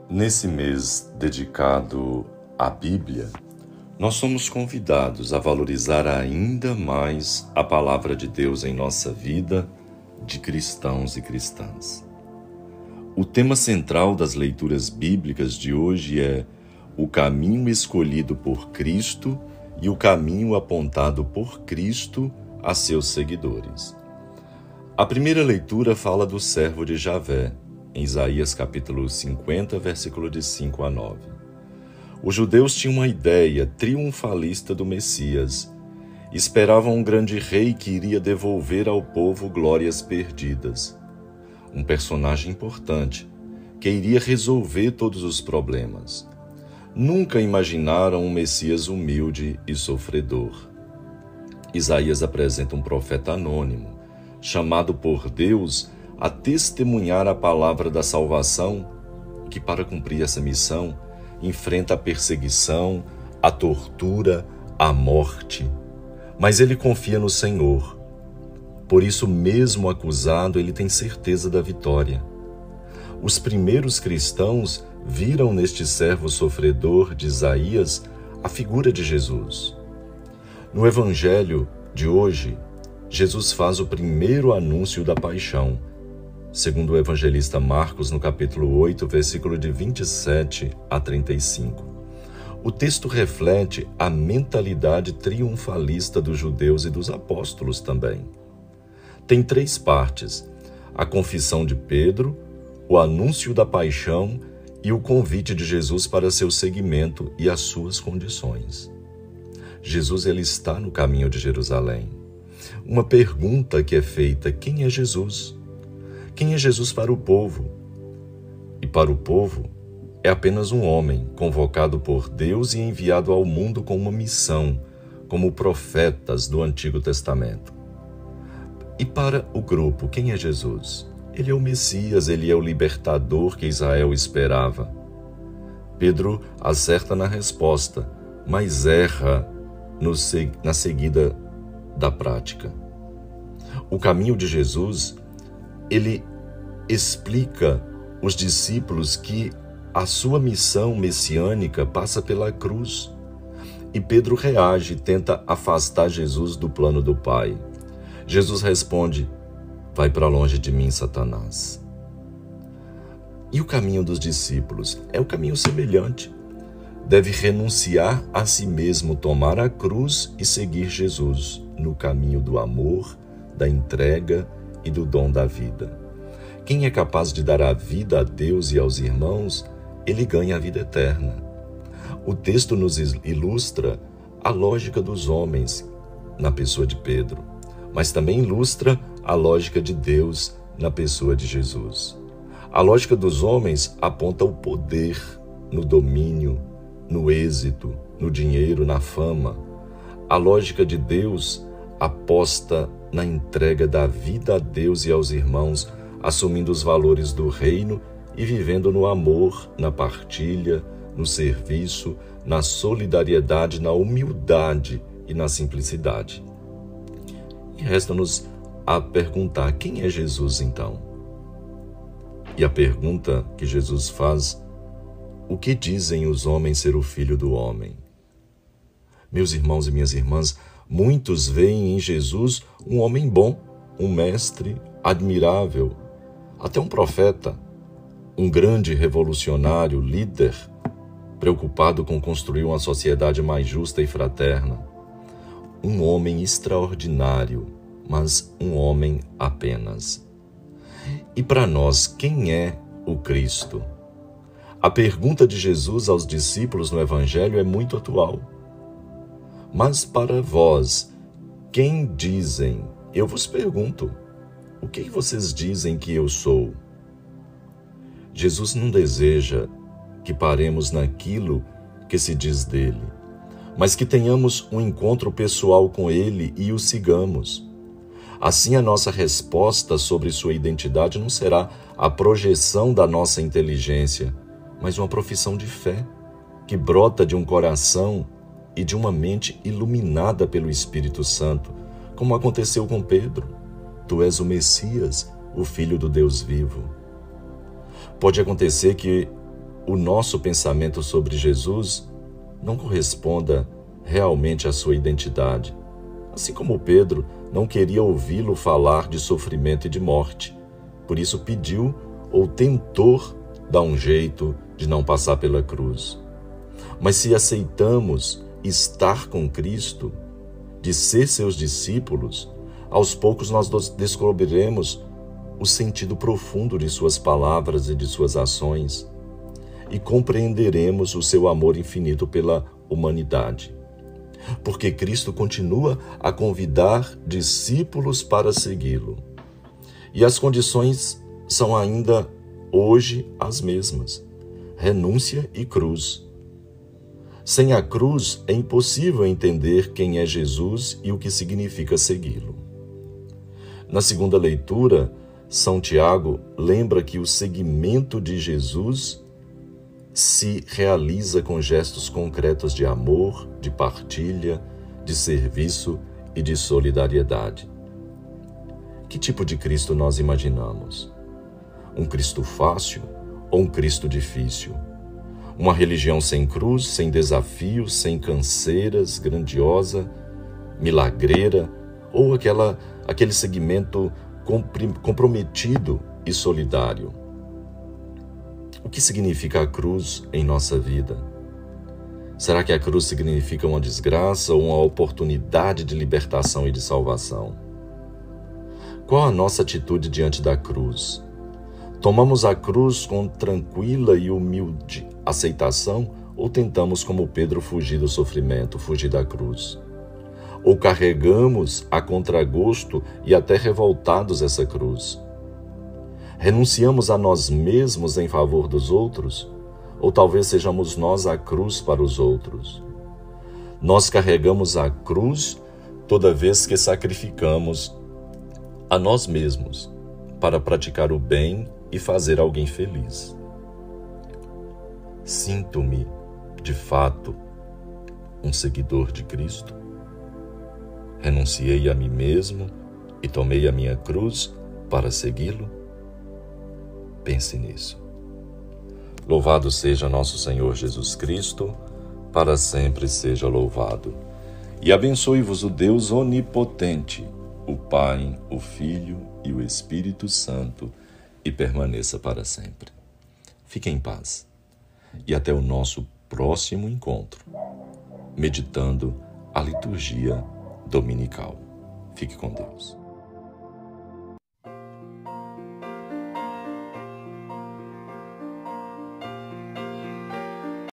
Nesse mês dedicado à Bíblia, nós somos convidados a valorizar ainda mais a palavra de Deus em nossa vida de cristãos e cristãs. O tema central das leituras bíblicas de hoje é o caminho escolhido por Cristo e o caminho apontado por Cristo a seus seguidores. A primeira leitura fala do servo de Javé, em Isaías capítulo 50, versículo de 5 a 9. Os judeus tinham uma ideia triunfalista do Messias. Esperavam um grande rei que iria devolver ao povo glórias perdidas. Um personagem importante, que iria resolver todos os problemas. Nunca imaginaram um Messias humilde e sofredor. Isaías apresenta um profeta anônimo, chamado por Deus a testemunhar a palavra da salvação, que para cumprir essa missão enfrenta a perseguição, a tortura, a morte. Mas ele confia no Senhor. Por isso, mesmo acusado, ele tem certeza da vitória. Os primeiros cristãos viram neste servo sofredor de Isaías a figura de Jesus. No Evangelho de hoje, Jesus faz o primeiro anúncio da paixão, segundo o evangelista Marcos, no capítulo 8, versículo de 27 a 35. O texto reflete a mentalidade triunfalista dos judeus e dos apóstolos também. Tem 3 partes: a confissão de Pedro, o anúncio da paixão e o convite de Jesus para seu seguimento e as suas condições. Jesus ele está no caminho de Jerusalém. Uma pergunta que é feita: quem é Jesus? Quem é Jesus para o povo? E para o povo, é apenas um homem convocado por Deus e enviado ao mundo com uma missão, como profetas do Antigo Testamento. E para o grupo, quem é Jesus? Ele é o Messias, ele é o libertador que Israel esperava. Pedro acerta na resposta, mas erra na seguida da prática. O caminho de Jesus, ele explica os discípulos que a sua missão messiânica passa pela cruz. E Pedro reage e tenta afastar Jesus do plano do Pai. Jesus responde: vai para longe de mim, Satanás. E o caminho dos discípulos é o caminho semelhante. Deve renunciar a si mesmo, tomar a cruz e seguir Jesus no caminho do amor, da entrega e do dom da vida. Quem é capaz de dar a vida a Deus e aos irmãos, ele ganha a vida eterna. O texto nos ilustra a lógica dos homens na pessoa de Pedro, mas também ilustra a lógica de Deus na pessoa de Jesus. A lógica dos homens aponta o poder no domínio, no êxito, no dinheiro, na fama. A lógica de Deus aposta na entrega da vida a Deus e aos irmãos, assumindo os valores do reino e vivendo no amor, na partilha, no serviço, na solidariedade, na humildade e na simplicidade. E resta-nos a perguntar: quem é Jesus então? E a pergunta que Jesus faz: o que dizem os homens ser o Filho do Homem? Meus irmãos e minhas irmãs, muitos veem em Jesus um homem bom, um mestre admirável, até um profeta, um grande revolucionário, líder, preocupado com construir uma sociedade mais justa e fraterna. Um homem extraordinário, mas um homem apenas. E para nós, quem é o Cristo? A pergunta de Jesus aos discípulos no Evangelho é muito atual. Mas para vós, quem dizem? Eu vos pergunto, o que vocês dizem que eu sou? Jesus não deseja que paremos naquilo que se diz dele, mas que tenhamos um encontro pessoal com ele e o sigamos. Assim, a nossa resposta sobre sua identidade não será a projeção da nossa inteligência, mas uma profissão de fé que brota de um coração e de uma mente iluminada pelo Espírito Santo, como aconteceu com Pedro. Tu és o Messias, o Filho do Deus vivo. Pode acontecer que o nosso pensamento sobre Jesus não corresponda realmente à sua identidade. Assim como Pedro não queria ouvi-lo falar de sofrimento e de morte, por isso pediu ou tentou dar um jeito de não passar pela cruz. Mas se aceitamos estar com Cristo, de ser seus discípulos, aos poucos nós descobriremos o sentido profundo de suas palavras e de suas ações e compreenderemos o seu amor infinito pela humanidade. Porque Cristo continua a convidar discípulos para segui-lo. E as condições são ainda hoje as mesmas: renúncia e cruz. Sem a cruz é impossível entender quem é Jesus e o que significa segui-lo. Na segunda leitura, São Tiago lembra que o seguimento de Jesus se realiza com gestos concretos de amor, de partilha, de serviço e de solidariedade. Que tipo de Cristo nós imaginamos? Um Cristo fácil ou um Cristo difícil? Uma religião sem cruz, sem desafios, sem canseiras, grandiosa, milagreira, ou aquele segmento comprometido e solidário? O que significa a cruz em nossa vida? Será que a cruz significa uma desgraça ou uma oportunidade de libertação e de salvação? Qual a nossa atitude diante da cruz? Tomamos a cruz com tranquila e humilde aceitação ou tentamos, como Pedro, fugir do sofrimento, fugir da cruz? Ou carregamos a contragosto e até revoltados essa cruz? Renunciamos a nós mesmos em favor dos outros? Ou talvez sejamos nós a cruz para os outros? Nós carregamos a cruz toda vez que sacrificamos a nós mesmos para praticar o bem e fazer alguém feliz. Sinto-me, de fato, um seguidor de Cristo? Renunciei a mim mesmo e tomei a minha cruz para segui-lo? Pense nisso. Louvado seja nosso Senhor Jesus Cristo, para sempre seja louvado. E abençoe-vos o Deus onipotente, o Pai, o Filho e o Espírito Santo, e permaneça para sempre. Fique em paz e até o nosso próximo encontro, meditando a liturgia dominical. Fique com Deus.